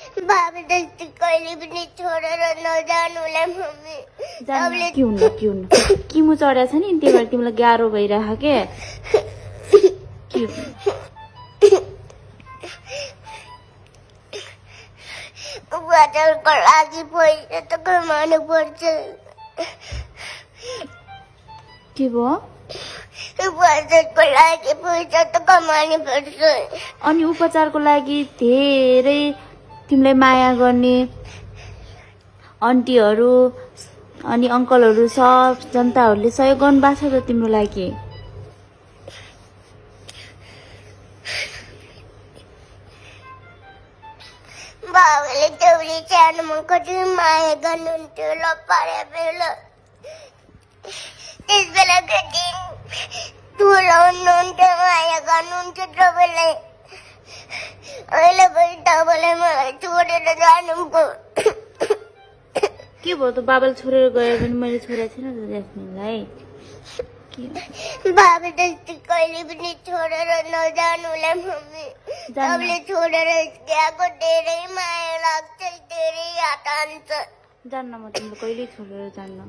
बाबा जस्तै कहिले पनि छोडेर नजानुलाई मम्मी के हुन्न किमु चढ्या छ नि त्यही भएर तिमीलाई गाह्रो भइरहेको के उपचारको लागि पैसा त कमाउनु पर्छ के भयो उपचारको लागि पैसा त कमाउनु पर्छ अनि उपचारको लागि धेरै तिमीलाई माया गर्ने आन्टीहरू अनि अङ्कलहरू सब जनताहरूले सहयोग गर्नुभएको छ त तिम्रो लागि बाबाले देउली सानोमा कति माया गर्नुहुन्थ्यो ल पारे बेला त्यस बेला कति तुलाउनुहुन्थ्यो माया गर्नुहुन्थ्यो तपाईँलाई अहिले पनि तपाईँलाई मलाई छोडेर जानुभयो के भयो त बाबाले छोडेर गयो भने मैले छोडेको थिएन त ज्यास्मिनलाई बाबा जस्तै कहिले पनि छोडेर नजानुलाई मम्मी तपाईँले छोडेर गएको धेरै माया लाग्छ धेरै याद आउँछ जान्न म तिमीले कहिले छोडेर जान्न